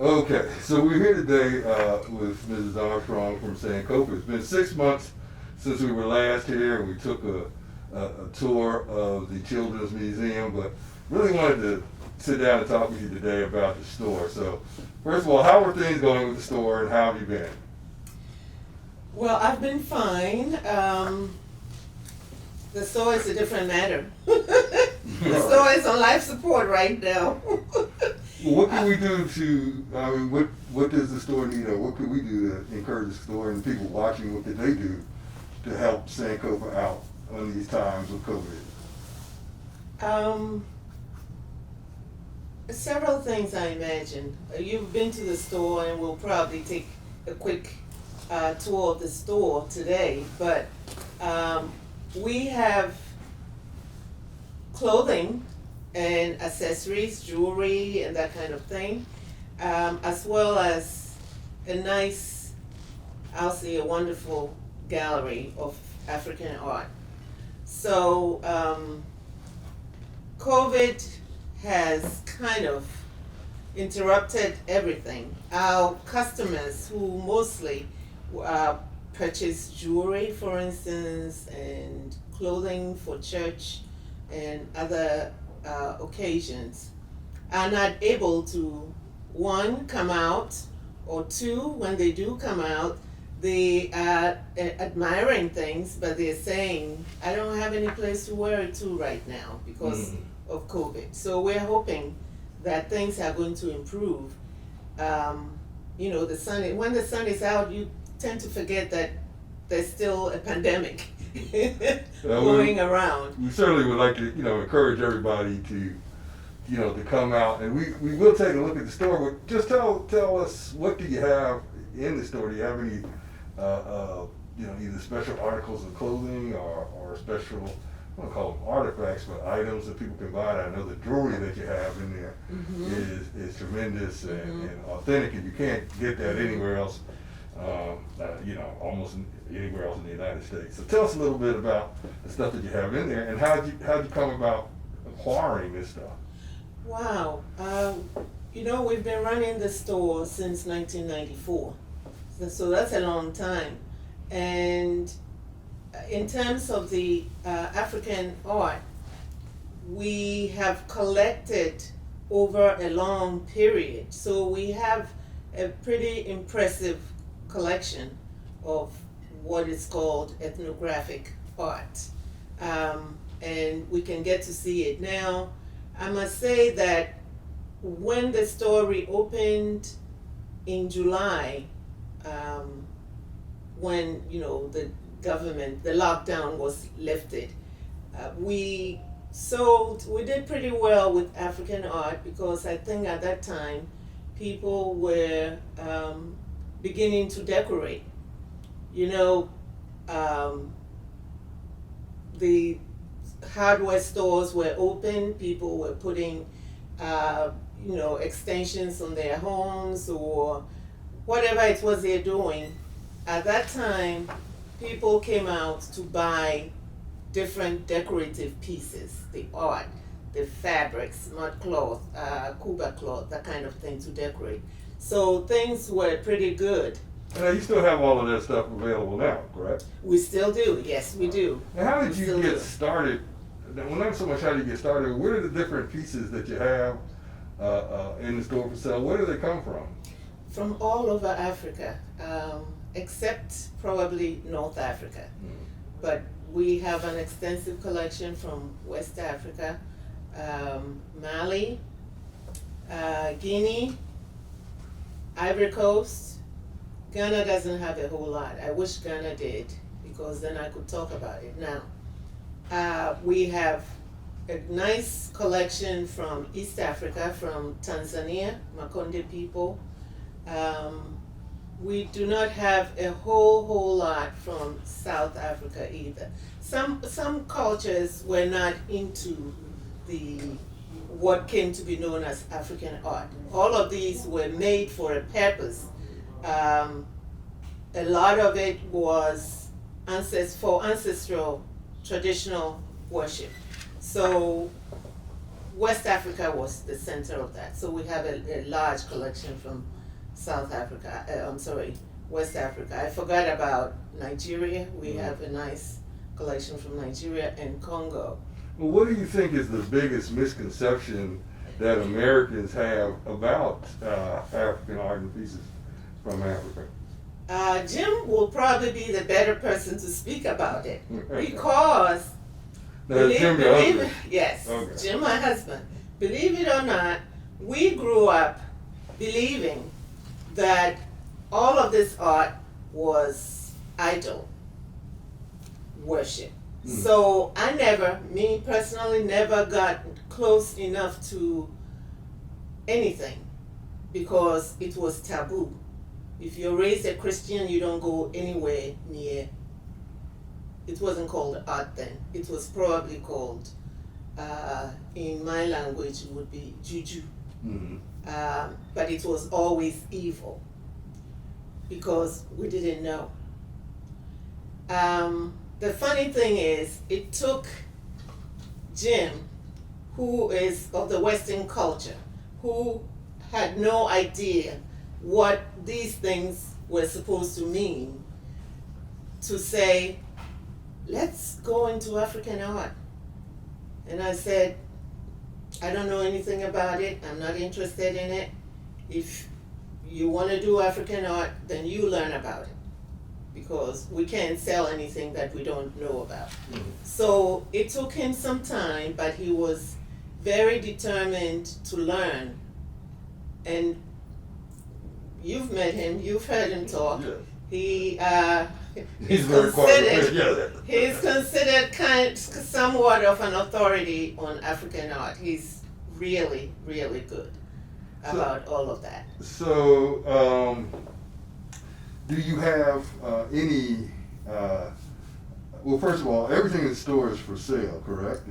Okay, so we're here today with Mrs. Armsrong from Sankofa. It's been 6 months since we were last here, and we took a tour of the Children's Museum, but really wanted to sit down and talk with you today about the store. So, first of all, how are things going with the store, and how have you been? Well, I've been fine. The store is a different matter. The store is on life support right now. Well, what can we do to, I mean, what does the store need, or what could we do to encourage the store and the people watching, what could they do to help Sankofa out on these times of COVID? Several things I imagine. You've been to the store and we'll probably take a quick tour of the store today, but we have clothing and accessories, jewelry and that kind of thing, as well as a nice, I'll say a wonderful gallery of African art. So COVID has kind of interrupted everything. Our customers who mostly purchase jewelry, for instance, and clothing for church and other occasions are not able to, one, come out, or two, when they do come out, they are admiring things, but they're saying, I don't have any place to wear it to right now because of COVID. So we're hoping that things are going to improve. You know, when the sun is out, you tend to forget that there's still a pandemic going around. We certainly would like to, encourage everybody to, to come out, and we will take a look at the store. But just tell us, what do you have in the store? Do you have any, either special articles of clothing or special, I don't call them artifacts, but items that people can buy? I know the jewelry that you have in there is tremendous and authentic, and you can't get that anywhere else. Almost anywhere else in the United States. So tell us a little bit about the stuff that you have in there, and how'd you come about acquiring this stuff? Wow. We've been running the store since 1994. So that's a long time. And in terms of the African art, we have collected over a long period. So we have a pretty impressive collection of what is called ethnographic art. And we can get to see it now. I must say that when the store reopened in July, when the lockdown was lifted, we did pretty well with African art, because I think at that time people were beginning to decorate. The hardware stores were open, people were putting extensions on their homes or whatever it was they're doing. At that time, people came out to buy different decorative pieces, the art, the fabrics, mud cloth, kuba cloth, that kind of thing to decorate. So things were pretty good. And you still have all of that stuff available now, correct? We still do, yes, we do. And how did you get started? Well, not so much how did you get started, what are the different pieces that you have in the store for sale? Where do they come from? From all over Africa, except probably North Africa. But we have an extensive collection from West Africa, Mali, Guinea, Ivory Coast. Ghana doesn't have a whole lot. I wish Ghana did, because then I could talk about it now. We have a nice collection from East Africa, from Tanzania, Makonde people. We do not have a whole lot from South Africa either. Some cultures were not into what came to be known as African art. All of these were made for a purpose. A lot of it was for ancestral traditional worship. So West Africa was the center of that. So we have a large collection from South Africa. I'm sorry, West Africa. I forgot about Nigeria. We have a nice collection from Nigeria and Congo. Well, what do you think is the biggest misconception that Americans have about African art and pieces from Africa? Jim will probably be the better person to speak about it because Jim, your husband. yes, Okay. Jim, my husband. Believe it or not, we grew up believing that all of this art was idol worship. So me personally, never got close enough to anything because it was taboo. If you're raised a Christian, you don't go anywhere near. It wasn't called art then. It was probably called, in my language, it would be juju. But it was always evil because we didn't know. The funny thing is, it took Jim, who is of the Western culture, who had no idea what these things were supposed to mean, to say, let's go into African art. And I said, I don't know anything about it. I'm not interested in it. If you want to do African art, then you learn about it. Because we can't sell anything that we don't know about. So it took him some time, but he was very determined to learn. And you've met him, you've heard him talk. Yeah. He's very quiet. he's considered somewhat of an authority on African art. He's really, really good about all of that. So, do you have any, well, first of all, everything in the store is for sale, correct?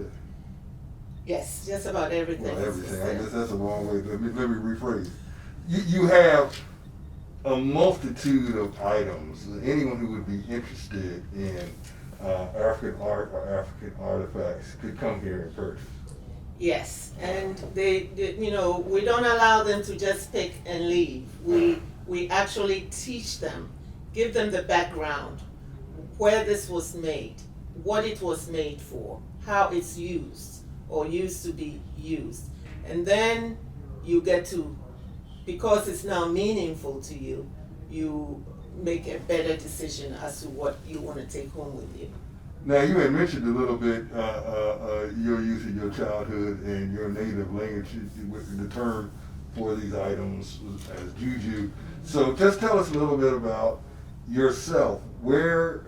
Yes, just about everything. Well, everything. I guess that's the wrong way. Let me rephrase. You have a multitude of items. Anyone who would be interested in African art or African artifacts could come here and purchase. Yes, and they we don't allow them to just pick and leave. We actually teach them, give them the background, where this was made, what it was made for, how it's used or used to be used. And then you get to, because it's now meaningful to you, you make a better decision as to what you want to take home with you. Now, you had mentioned a little bit your use of your childhood and your native language with the term for these items as juju. So just tell us a little bit about yourself. Where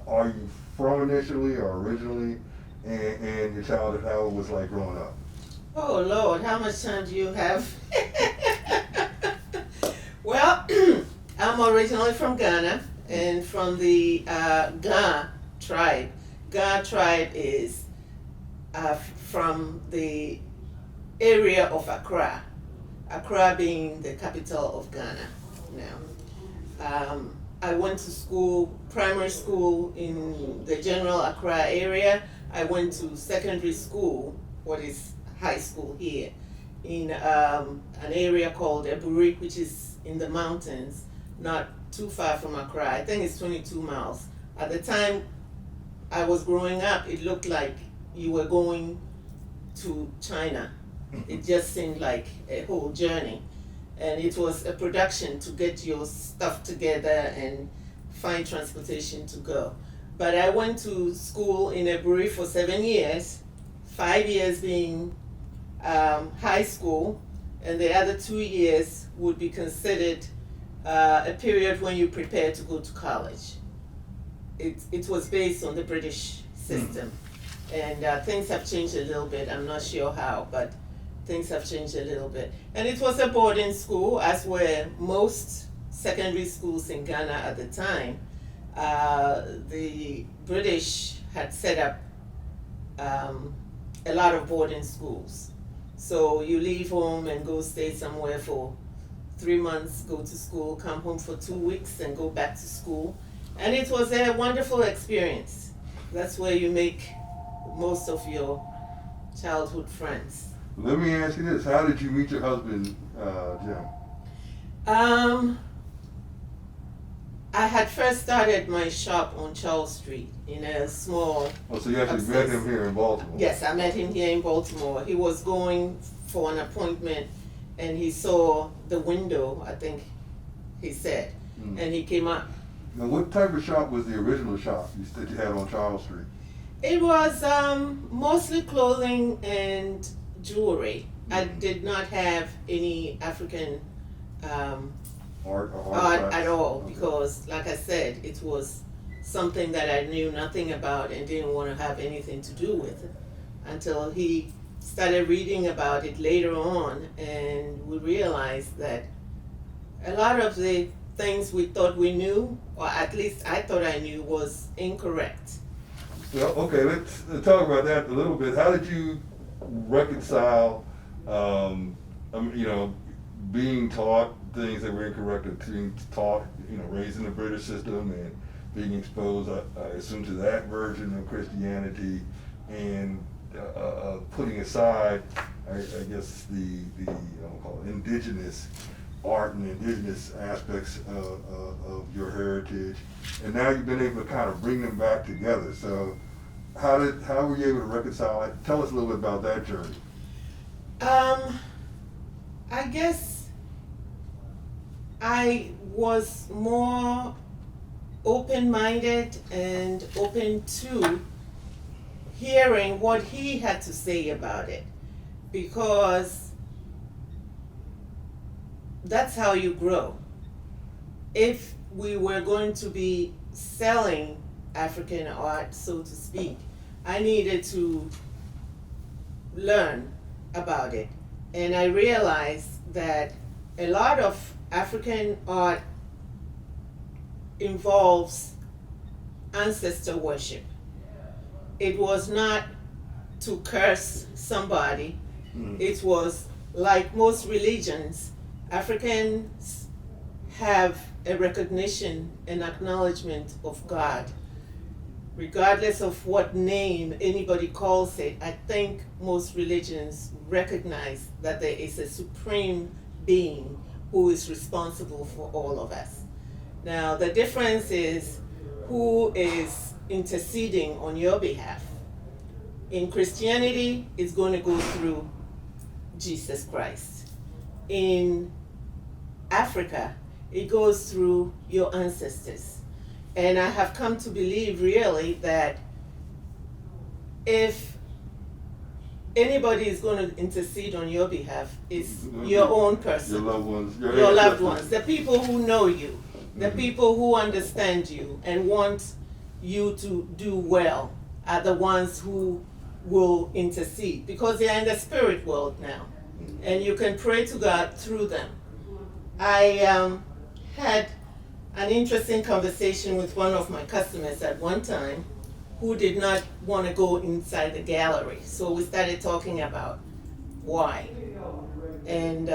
are you from initially or originally, and your childhood, how it was like growing up? Oh Lord, how much time do you have? Well, I'm originally from Ghana and from the Ga tribe. Ga tribe is from the area of Accra. Accra being the capital of Ghana now. I went to school, primary school in the general Accra area. I went to secondary school, what is high school here, in an area called Eburi, which is in the mountains, not too far from Accra. I think it's 22 miles. At the time I was growing up, it looked like you were going to China. It just seemed like a whole journey. And it was a production to get your stuff together and find transportation to go. But I went to school in Eburi for 7 years, 5 years being high school, and the other 2 years would be considered a period when you prepare to go to college. It was based on the British system. And things have changed a little bit. I'm not sure how, but things have changed a little bit. And it was a boarding school, as were most secondary schools in Ghana at the time. The British had set up a lot of boarding schools. So you leave home and go stay somewhere for 3 months, go to school, come home for 2 weeks and go back to school. And it was a wonderful experience. That's where you make most of your childhood friends. Let me ask you this. How did you meet your husband, Jim? Um, I had first started my shop on Charles Street in a small. Oh, so you actually met him here in Baltimore? Yes, I met him here in Baltimore. He was going for an appointment and he saw the window, I think he said, and he came up. Now, what type of shop was the original shop that you had on Charles Street? It was mostly clothing and jewelry. I did not have any African Art at all because, like I said, it was something that I knew nothing about and didn't want to have anything to do with it until he started reading about it later on, and we realized that a lot of the things we thought we knew, or at least I thought I knew, was incorrect. Well, okay, let's talk about that a little bit. How did you reconcile, being taught things that were incorrect, or being taught, raised in the British system and being exposed, I assume, to that version of Christianity, and putting aside, I guess, the I'll call it indigenous art and indigenous aspects of your heritage, and now you've been able to kind of bring them back together. So how were you able to reconcile it? Tell us a little bit about that journey. I guess I was more open-minded and open to hearing what he had to say about it, because that's how you grow. If we were going to be selling African art, so to speak, I needed to learn about it. And I realized that a lot of African art involves ancestor worship. It was not to curse somebody. It was like most religions, Africans have a recognition and acknowledgement of God. Regardless of what name anybody calls it, I think most religions recognize that there is a supreme being who is responsible for all of us. Now, the difference is who is interceding on your behalf. In Christianity, it's going to go through Jesus Christ. In Africa, it goes through your ancestors. And I have come to believe really that if anybody is going to intercede on your behalf, it's your own person. Your loved ones. Your loved ones. The people who know you. The people who understand you and want you to do well are the ones who will intercede, because they are in the spirit world now. And you can pray to God through them. I had an interesting conversation with one of my customers at one time who did not want to go inside the gallery. So we started talking about why. And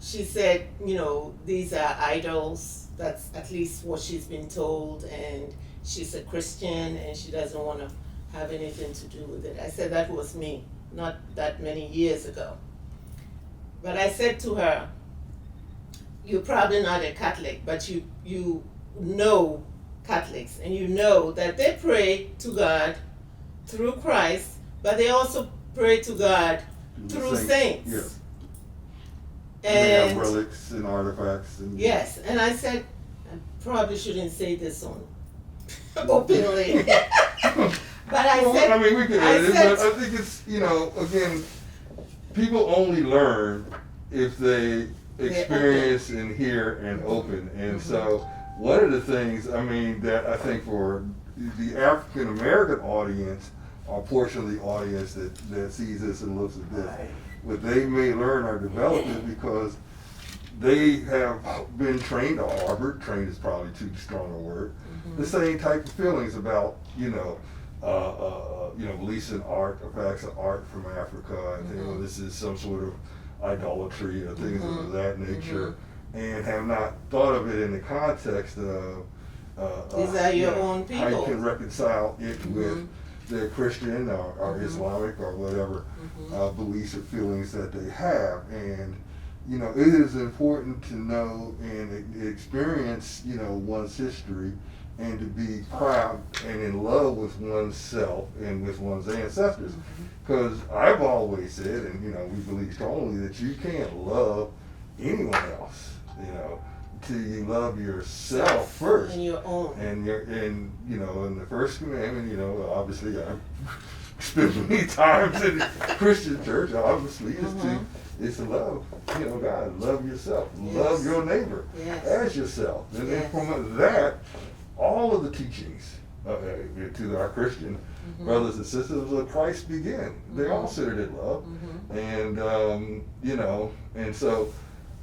she said, these are idols. That's at least what she's been told. And she's a Christian and she doesn't want to have anything to do with it. I said, that was me, not that many years ago. But I said to her, you're probably not a Catholic, but you know Catholics, and you know that they pray to God through Christ, but they also pray to God through saints. Yeah. And they have relics and artifacts. And yes, and I said, I probably shouldn't say this on openly. But I said, I mean, we can edit it, but I think it's, again, people only learn if they experience and hear and open. And so one of the things, that I think for the African American audience, or portion of the audience that sees this and looks at this, what they may learn or develop is because they have been trained, or Harvard, trained is probably too strong a word, the same type of feelings about, beliefs in artifacts of art from Africa, and this is some sort of idolatry or things of that nature, and have not thought of it in the context of these are your own people. How you can reconcile it with their Christian or Islamic or whatever beliefs or feelings that they have. And it is important to know and experience, one's history, and to be proud and in love with oneself and with one's ancestors. Because I've always said, and we believe strongly, that you can't love anyone else, till you love yourself first. And your own. And in the first commandment, obviously I've spent many times in the Christian church, obviously, is to love, God, love yourself, love your neighbor as yourself. And then from that, all of the teachings to our Christian brothers and sisters of Christ begin. They all centered in love. And, and so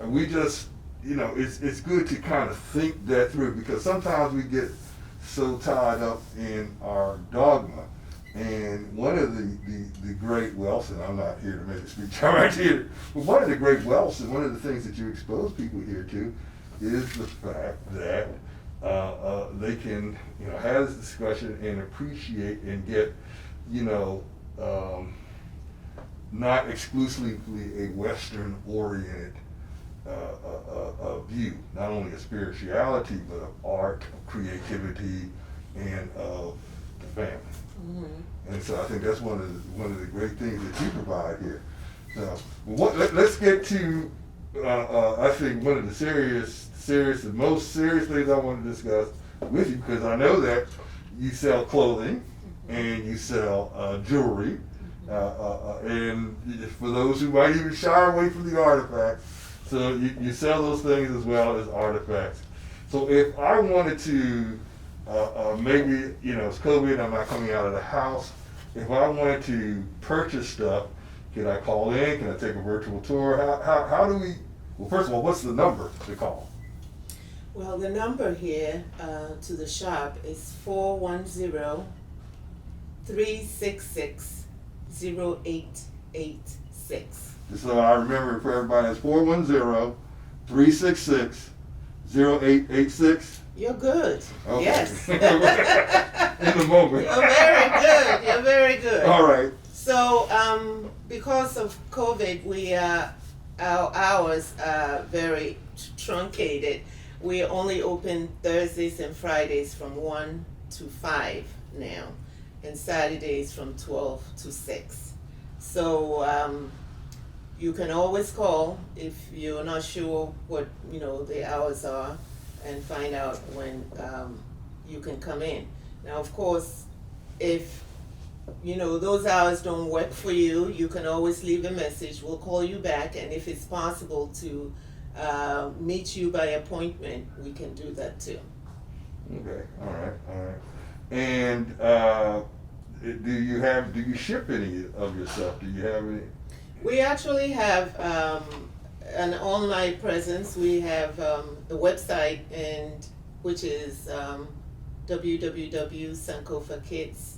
we just, it's good to kind of think that through, because sometimes we get so tied up in our dogma. And one of the great wealths, and I'm not here to make a speech, I'm not here, but one of the great wealths and one of the things that you expose people here to is the fact that they can, have this discussion and appreciate and get, not exclusively a Western-oriented view, not only of spirituality, but of art, of creativity, and of the family. And so I think that's one of the great things that you provide here. So, let's get to I think one of the most serious things I want to discuss with you, because I know that you sell clothing and you sell jewelry, and for those who might even shy away from the artifacts, so you sell those things as well as artifacts. So if I wanted to, maybe, it's COVID, I'm not coming out of the house. If I wanted to purchase stuff, can I call in? Can I take a virtual tour? How do we, well, first of all, what's the number to call? Well, the number here to the shop is 410-366-0886. Just so I remember for everybody, it's 410-366-0886. You're good. Okay. Yes. In the moment. You're very good. You're very good. All right. So, because of COVID, our hours are very truncated. We only open Thursdays and Fridays from 1 to 5 now, and Saturdays from 12 to 6. So, you can always call if you're not sure what, the hours are, and find out when you can come in. Now, of course, if those hours don't work for you, you can always leave a message. We'll call you back, and if it's possible to meet you by appointment, we can do that too. Okay, all right. And do you ship any of your stuff? Do you have any? We actually have an online presence. We have a website, which is www.Sankofa Kids.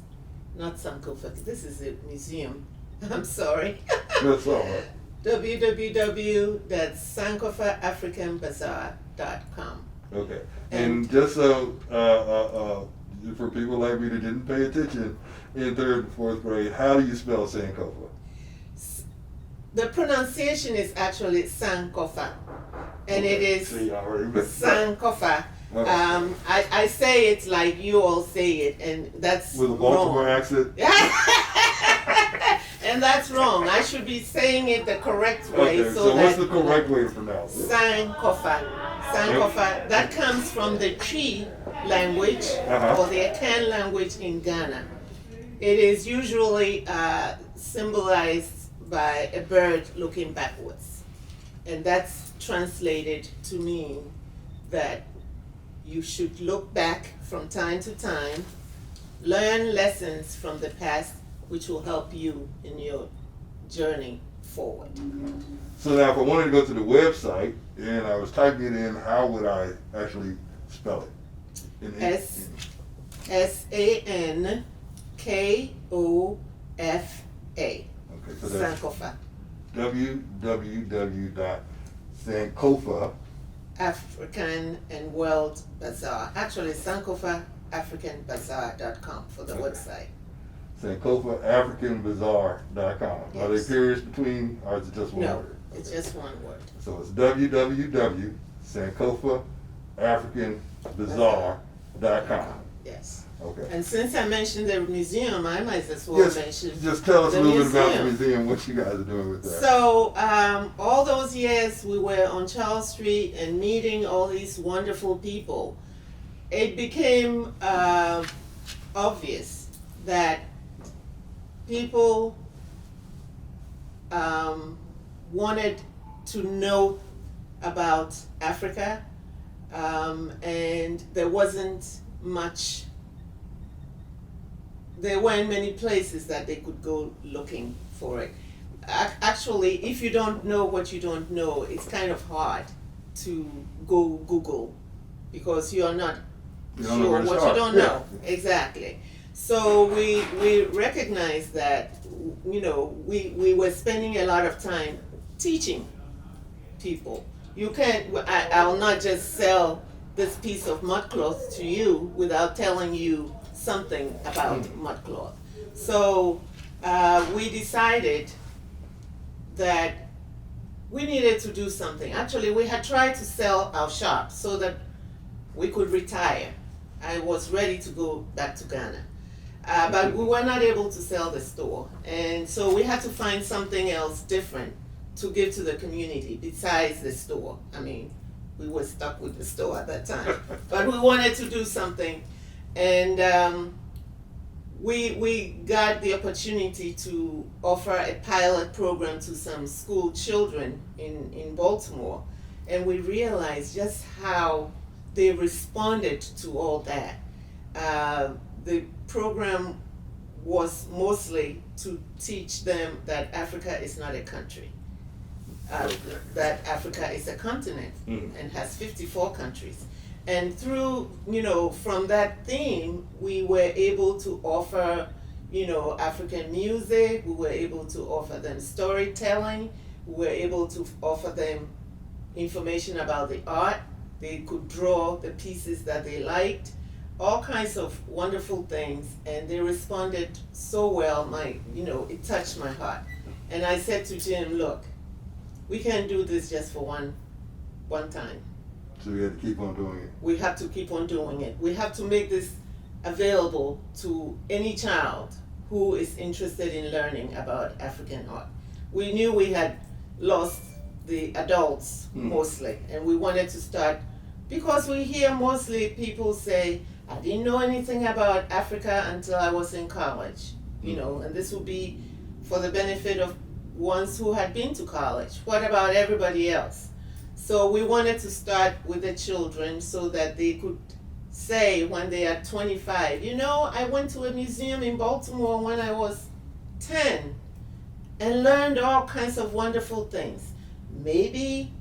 Not Sankofa. This is a museum. I'm sorry. That's all right. www.sankofaafricanbazaar.com. Okay. And just so for people like me that didn't pay attention in 3rd and 4th grade, how do you spell Sankofa? The pronunciation is actually Sankofa, and Okay. it is See, I already Sankofa. Okay. I say it like you all say it, and that's With a Baltimore wrong. accent? And that's wrong. I should be saying it the correct way. Okay, so that what's the correct way to pronounce it? Sankofa. Sankofa. That comes from the Chi language or the Akan language in Ghana. It is usually symbolized by a bird looking backwards. And that's translated to mean that you should look back from time to time, learn lessons from the past, which will help you in your journey forward. So now if I wanted to go to the website and I was typing it in, how would I actually spell it? Sankofa. Okay, so that's Sankofa. www.Sankofa. African and World Bazaar. Actually, SankofaAfricanBazaar.com for the website. SankofaAfricanBazaar.com. Are Yes. there periods between, or is it just one No. word? It's just one word. So it's www.SankofaAfricanBazaar.com. Yes. Okay. And since I mentioned the museum, I might as well mention Just tell us a the little bit about the museum. museum, what you guys are doing with that. So, all those years we were on Charles Street and meeting all these wonderful people, it became obvious that people wanted to know about Africa, and there weren't many places that they could go looking for it. Actually, if you don't know what you don't know, it's kind of hard to go Google because you are not sure what you don't know. Exactly. So we recognize that, you know, we were spending a lot of time teaching people. You can't, I'll not just sell this piece of mudcloth to you without telling you something about mudcloth. So we decided that we needed to do something. Actually, we had tried to sell our shop so that we could retire. I was ready to go back to Ghana. But we were not able to sell the store. And so we had to find something else different to give to the community besides the store. I mean, we were stuck with the store at that time. But we wanted to do something. And we got the opportunity to offer a pilot program to some school children in Baltimore. And we realized just how they responded to all that. The program was mostly to teach them that Africa is not a country, that Africa is a continent and has 54 countries. And through, you know, from that theme, we were able to offer, you know, African music, we were able to offer them storytelling, we were able to offer them information about the art. They could draw the pieces that they liked, all kinds of wonderful things, and they responded so well. It touched my heart. And I said to Jim, look, we can't do this just for one time. So we had to keep on doing it. We have to keep on doing it. We have to make this available to any child who is interested in learning about African art. We knew we had lost the adults mostly, and we wanted to start, because we hear mostly people say, I didn't know anything about Africa until I was in college, you know, and this would be for the benefit of ones who had been to college. What about everybody else? So we wanted to start with the children so that they could say when they are 25, you know, I went to a museum in Baltimore when I was 10 and learned all kinds of wonderful things. Maybe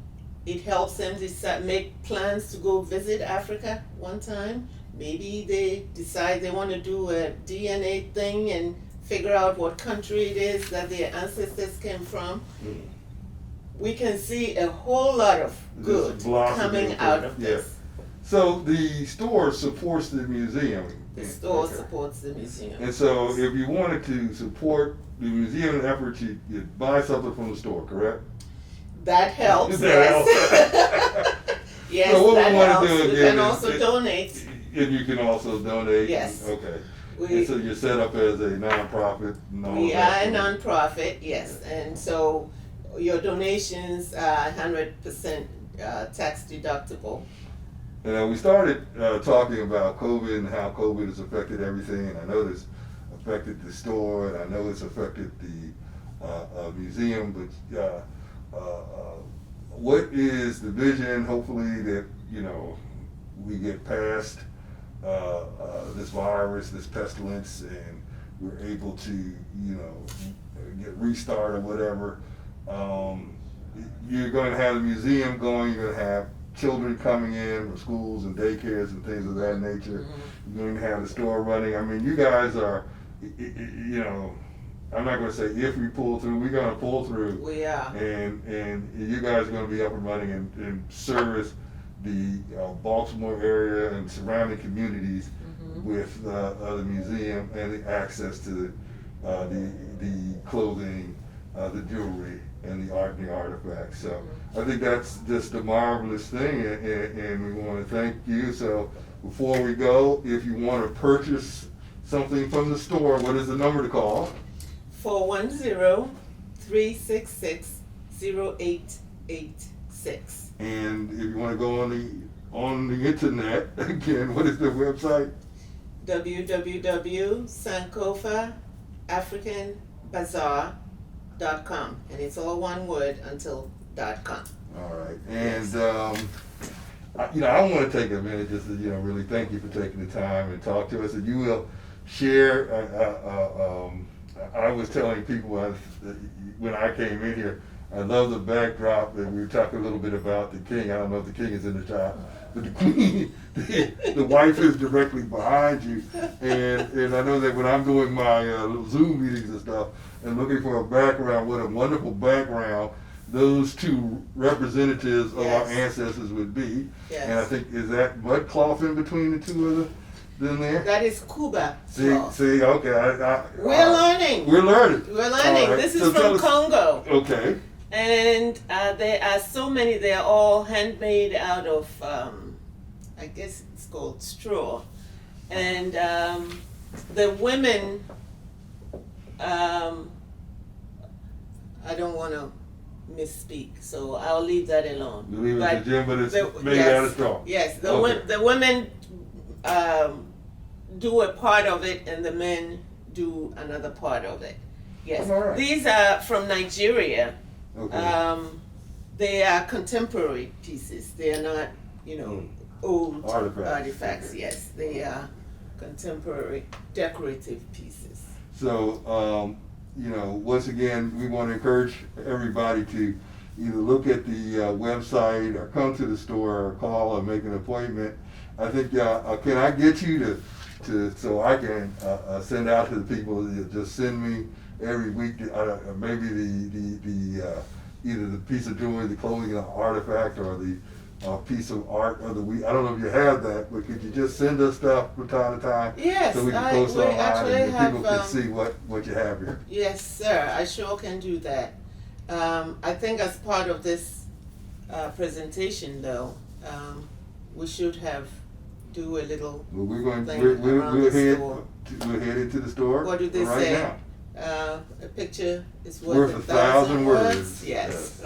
it helps them decide, make plans to go visit Africa one time. Maybe they decide they want to do a DNA thing and figure out what country it is that their ancestors came from. We can see a whole lot of good coming out of this. So the store supports the museum. The store supports the museum. And so if you wanted to support the museum effort, you'd buy something from the store, correct? That helps, yes. Yes, so what that we want helps. to do You again can also donate. And you can also donate? Yes. Okay. And so you're set up as a nonprofit? We are a nonprofit, yes. And so your donations are 100% tax deductible. And we started talking about COVID and how COVID has affected everything, and I know it's affected the store, and I know it's affected the museum, but what is the vision, hopefully, that, you know, we get past this virus, this pestilence, and we're able to, you know, get restart or whatever. You're going to have the museum going, you're going to have children coming in from schools and daycares and things of that nature. You're going to have the store running. I mean, you guys are, you know, I'm not going to say if we pull through, we're going to pull through. We are. And you guys are going to be up and running and service the Baltimore area and surrounding communities with the museum and the access to the clothing, the jewelry, and the art and the artifacts. So I think that's just a marvelous thing, and we want to thank you. So before we go, if you want to purchase something from the store, what is the number to call? 410-366-0886. And if you want to go on the internet, again, what is the website? www.sankofaafricanbazaar.com, and it's all one word until .com. All right, and I want to take a minute just to really thank you for taking the time and talk to us, and you will share. I was telling people when I came in here, I love the backdrop, and we were talking a little bit about the king. I don't know if the king is in the shot, but the queen, the wife is directly behind you. And I know that when I'm doing my little Zoom meetings and stuff and looking for a background, what a wonderful background those two representatives of our ancestors would be. Yes. And I think, is that mud cloth in between the two of them there? That is Cuba. See, okay. We're learning. We're learning. Right. This is from Congo. Okay. And there are so many. They are all handmade out of, I guess it's called straw. And the women, I don't want to misspeak, so I'll leave that alone. You leave it to Jim, but it's made out of straw. Yes, the women do a part of it, and the men do another part of it. Yes, right. These are from Nigeria. Okay. They are contemporary pieces. They are not, old artifacts. Yes, they are contemporary decorative pieces. So, once again, we want to encourage everybody to either look at the website or come to the store or call or make an appointment. I think, can I get you to so I can send out to the people, just send me every week, maybe the either the piece of jewelry, the clothing, the artifact, or the piece of art of the week. I don't know if you have that, but could you just send us stuff from time to time? Yes, so we can post we online actually and have, people can see what you have here. Yes, sir. I sure can do that. I think as part of this presentation, though, we should do a little. Well, we'll head into the store. What do they right say? Now. A picture is worth 1,000 words. Yes.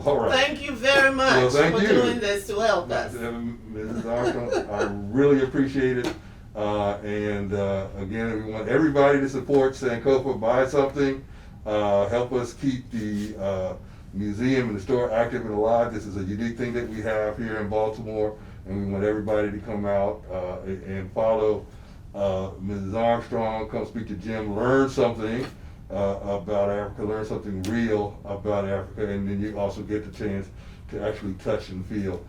All right. Thank you very much for you. doing this to help us. Mrs. Armstrong, I really appreciate it. And again, we want everybody to support Sankofa. Buy something. Help us keep the museum and the store active and alive. This is a unique thing that we have here in Baltimore, and we want everybody to come out and follow Mrs. Armstrong, come speak to Jim, learn something about Africa, learn something real about Africa, and then you also get the chance to actually touch and feel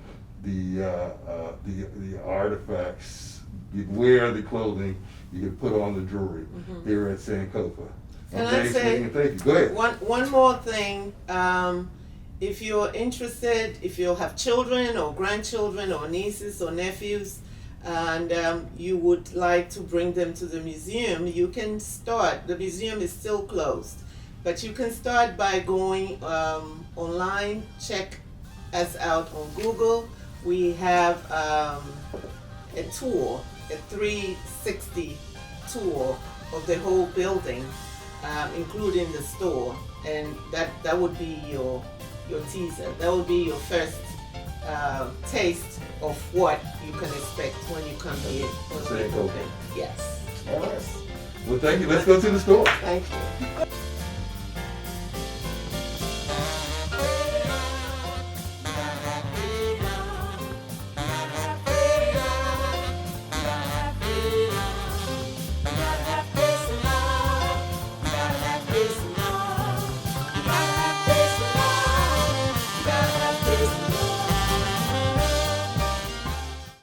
the artifacts. You wear the clothing, you can put on the jewelry here at Sankofa. Can I say, thank you. Go ahead. One more thing. If you're interested, if you have children or grandchildren or nieces or nephews, and you would like to bring them to the museum, you can start. The museum is still closed, but you can start by going online, check us out on Google. We have a tour, a 360 tour of the whole building, including the store, and that would be your teaser. That would be your first taste of what you can expect when you come here. Sankofa. Yes. All right. Well, thank you. Let's go to the store. Thank you.